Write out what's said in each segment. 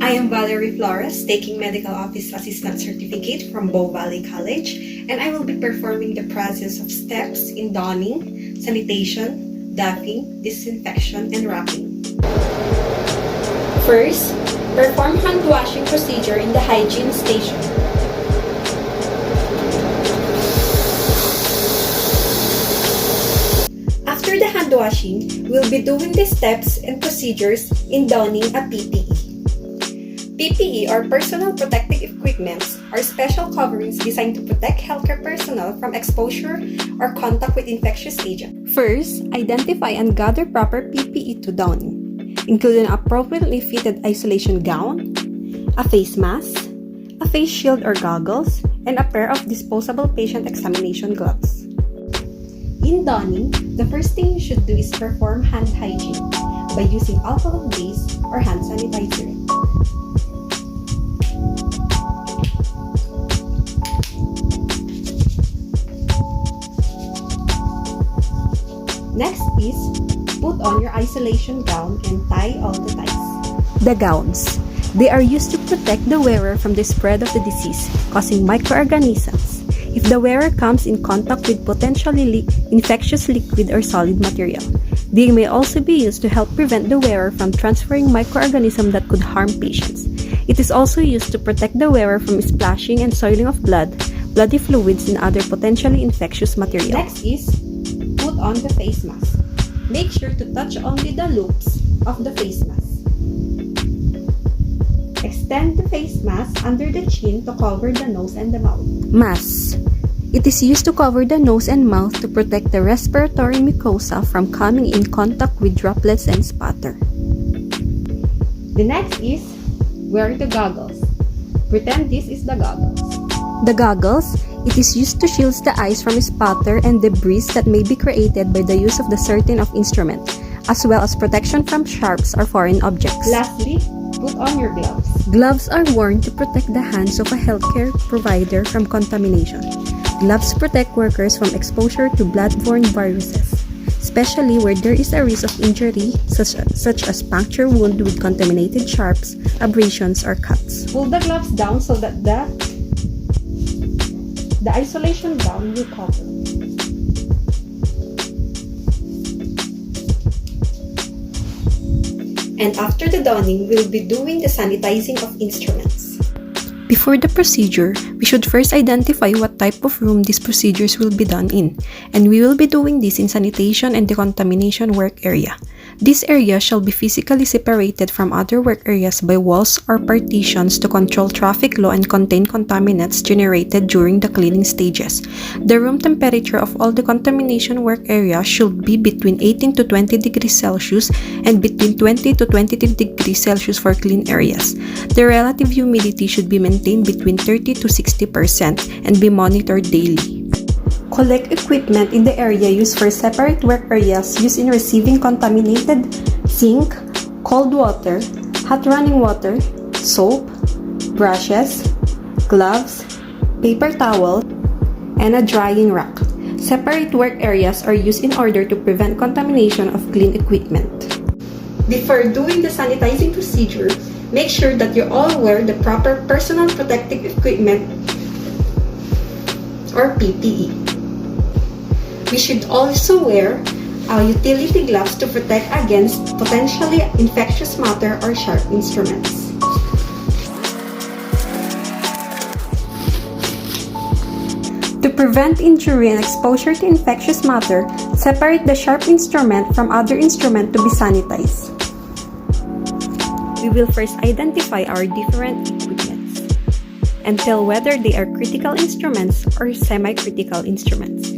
I am Valerie Flores, taking Medical Office Assistant Certificate from Bow Valley College, and I will be performing the process of steps in donning, sanitation, doffing, disinfection, and wrapping. First, perform hand washing procedure in the hygiene station. After the hand washing, we'll be doing the steps and procedures in donning a PPE. PPE, or personal protective equipment, are special coverings designed to protect healthcare personnel from exposure or contact with infectious agents. First, identify and gather proper PPE to don, including an appropriately fitted isolation gown, a face mask, a face shield or goggles, and a pair of disposable patient examination gloves. In donning, the first thing you should do is perform hand hygiene by using alcohol-based or hand sanitizer. Next is, put on your isolation gown and tie all the ties. The gowns. They are used to protect the wearer from the spread of the disease, causing microorganisms. If the wearer comes in contact with potentially infectious liquid or solid material, they may also be used to help prevent the wearer from transferring microorganisms that could harm patients. It is also used to protect the wearer from splashing and soiling of blood, bloody fluids, and other potentially infectious materials. Next is, put on the face mask. Make sure to touch only the loops of the face mask. Extend the face mask under the chin to cover the nose and the mouth. Mask. It is used to cover the nose and mouth to protect the respiratory mucosa from coming in contact with droplets and spatter. The next is, wear the goggles. Pretend this is the goggles. The goggles, it is used to shield the eyes from spatter and debris that may be created by the use of the certain of instrument, as well as protection from sharps or foreign objects. Lastly, put on your gloves. Gloves are worn to protect the hands of a healthcare provider from contamination. Gloves protect workers from exposure to blood-borne viruses, especially where there is a risk of injury such as puncture wound with contaminated sharps, abrasions, or cuts. Pull the gloves down so that the isolation gown will cover. And after the donning, we'll be doing the sanitizing of instruments. Before the procedure, we should first identify what type of room these procedures will be done in, and we will be doing this in sanitation and decontamination work area. This area shall be physically separated from other work areas by walls or partitions to control traffic flow and contain contaminants generated during the cleaning stages. The room temperature of all the contamination work areas should be between 18 to 20 degrees Celsius and between 20 to 22 degrees Celsius for clean areas. The relative humidity should be maintained between 30 to 60% and be monitored daily. Collect equipment in the area used for separate work areas used in receiving contaminated sink, cold water, hot running water, soap, brushes, gloves, paper towel, and a drying rack. Separate work areas are used in order to prevent contamination of clean equipment. Before doing the sanitizing procedure, make sure that you all wear the proper personal protective equipment or PPE. We should also wear utility gloves to protect against potentially infectious matter or sharp instruments. To prevent injury and exposure to infectious matter, separate the sharp instrument from other instrument to be sanitized. We will first identify our different equipments and tell whether they are critical instruments or semi-critical instruments.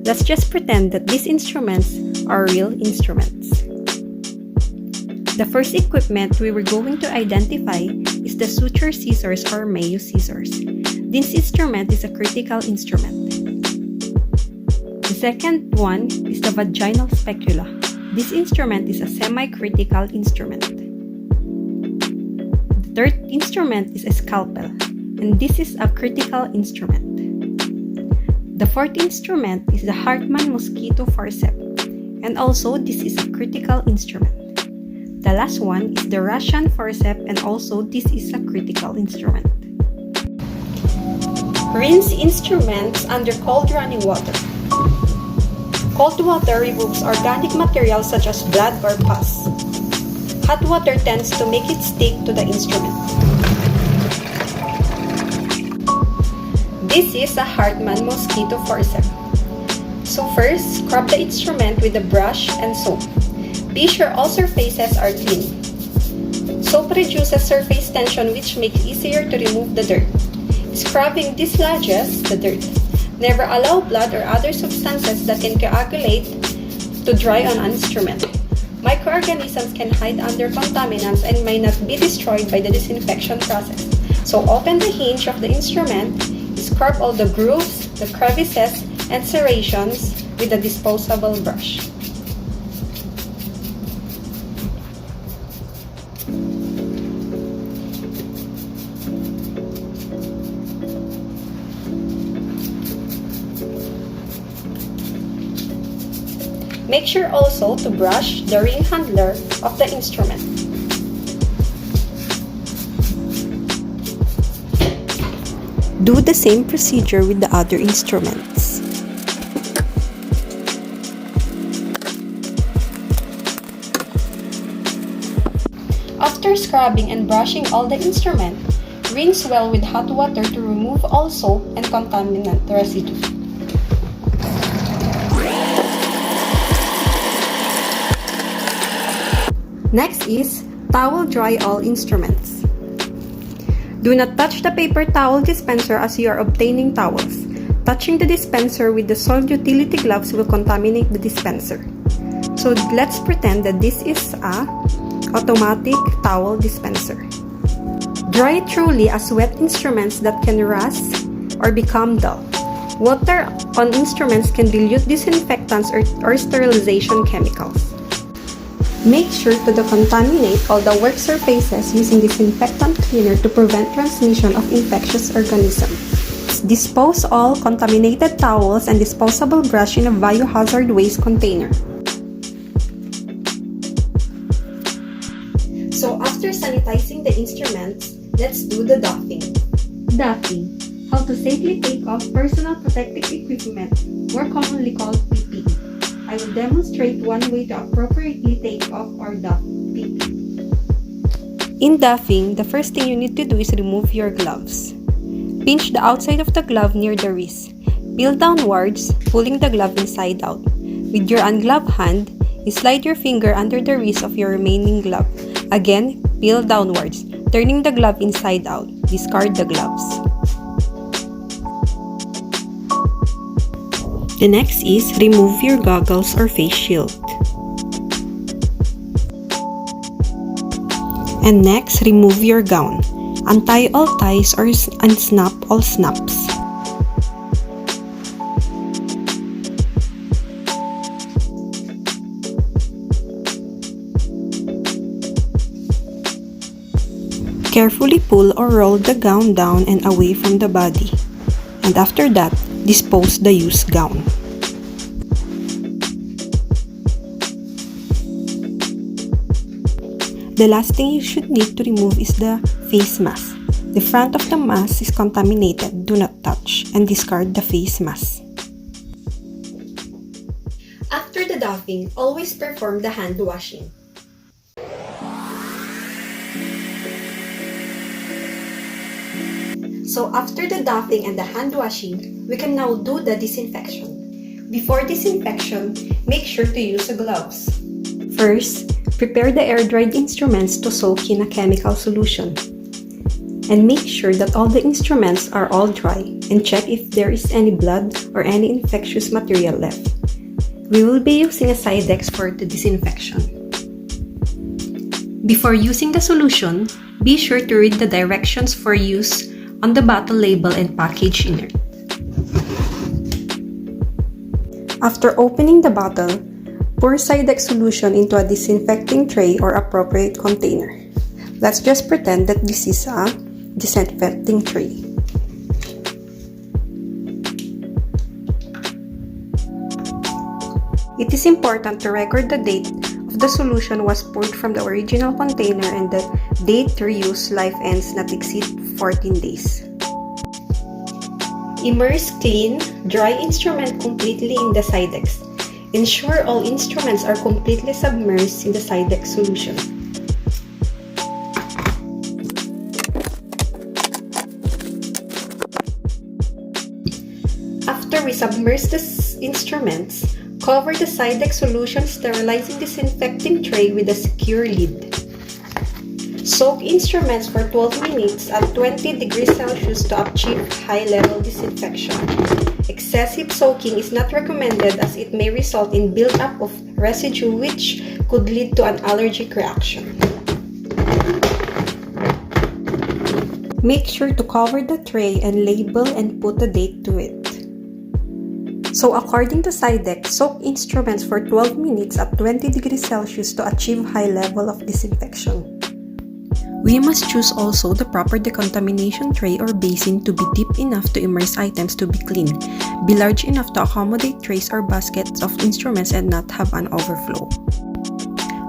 Let's just pretend that these instruments are real instruments. The first equipment we were going to identify is the suture scissors or Mayo scissors. This instrument is a critical instrument. The second one is the vaginal specula. This instrument is a semi-critical instrument. The third instrument is a scalpel, and this is a critical instrument. The fourth instrument is the Hartmann mosquito forceps, and also this is a critical instrument. The last one is the Russian forceps, and also this is a critical instrument. Rinse instruments under cold running water. Cold water removes organic material such as blood or pus. Hot water tends to make it stick to the instrument. This is a Hartmann mosquito forceps. So first, scrub the instrument with a brush and soap. Be sure all surfaces are clean. Soap reduces surface tension, which makes it easier to remove the dirt. Scrubbing dislodges the dirt. Never allow blood or other substances that can coagulate to dry on an instrument. Microorganisms can hide under contaminants and may not be destroyed by the disinfection process. So open the hinge of the instrument, scrub all the grooves, the crevices, and serrations with a disposable brush. Make sure also to brush the ring handler of the instrument. Do the same procedure with the other instruments. After scrubbing and brushing all the instrument, rinse well with hot water to remove all soap and contaminant residue. Next is towel dry all instruments. Do not touch the paper towel dispenser as you are obtaining towels. Touching the dispenser with the soiled utility gloves will contaminate the dispenser. So let's pretend that this is a automatic towel dispenser. Dry it thoroughly as wet instruments that can rust or become dull. Water on instruments can dilute disinfectants or sterilization chemicals. Make sure to decontaminate all the work surfaces using disinfectant cleaner to prevent transmission of infectious organisms. Dispose all contaminated towels and disposable brush in a biohazard waste container. So after sanitizing the instruments, let's do the doffing. Doffing. How to safely take off personal protective equipment, more commonly called PPE. I will demonstrate one way to appropriately take off or doff PPE. In doffing, the first thing you need to do is remove your gloves. Pinch the outside of the glove near the wrist. Peel downwards, pulling the glove inside out. With your ungloved hand, slide your finger under the wrist of your remaining glove. Again, peel downwards, turning the glove inside out. Discard the gloves. The next is remove your goggles or face shield. And next, remove your gown. Untie all ties or unsnap all snaps. Carefully pull or roll the gown down and away from the body. And after that, dispose the used gown. The last thing you should need to remove is the face mask. The front of the mask is contaminated. Do not touch and discard the face mask. After the doffing, always perform the hand washing. So after the doffing and the hand washing, we can now do the disinfection. Before disinfection, make sure to use the gloves. First, prepare the air-dried instruments to soak in a chemical solution. And make sure that all the instruments are all dry and check if there is any blood or any infectious material left. We will be using a Sidex for the disinfection. Before using the solution, be sure to read the directions for use on the bottle label and package insert. After opening the bottle, pour Sidex solution into a disinfecting tray or appropriate container. Let's just pretend that this is a disinfecting tray. It is important to record the date of the solution was poured from the original container and the date reuse life ends not exceed 14 days. Immerse clean, dry instrument completely in the Sidex. Ensure all instruments are completely submerged in the Sidex solution. After we submerge the instruments, cover the Sidex solution sterilizing disinfecting tray with a secure lid. Soak instruments for 12 minutes at 20 degrees Celsius to achieve high-level disinfection. Excessive soaking is not recommended as it may result in buildup of residue which could lead to an allergic reaction. Make sure to cover the tray and label and put a date to it. So according to Sidex, soak instruments for 12 minutes at 20 degrees Celsius to achieve high level of disinfection. We must choose also the proper decontamination tray or basin to be deep enough to immerse items to be clean, be large enough to accommodate trays or baskets of instruments and not have an overflow.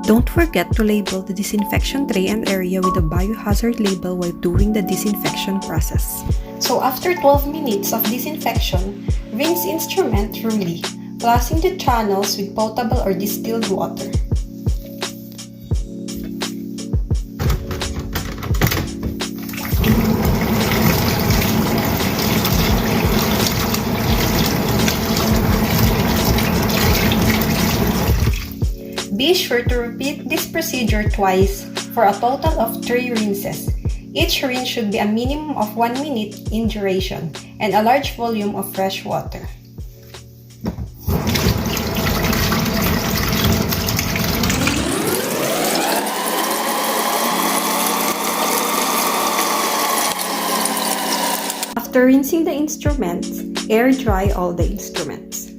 Don't forget to label the disinfection tray and area with a biohazard label while doing the disinfection process. So after 12 minutes of disinfection, rinse instrument thoroughly, flushing the channels with potable or distilled water. Be sure to repeat this procedure twice for a total of 3 rinses. Each rinse should be a minimum of 1 minute in duration and a large volume of fresh water. After rinsing the instruments, air dry all the instruments.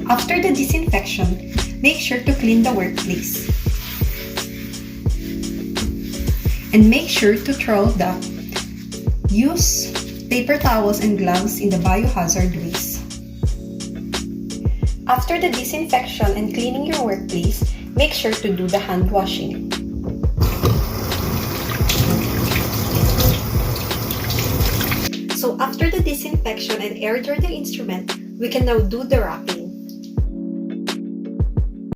After the disinfection, make sure to clean the workplace. And make sure to throw the used paper towels and gloves in the biohazard waste. After the disinfection and cleaning your workplace, make sure to do the hand washing. So after the disinfection and air dry the instrument, we can now do the wrapping.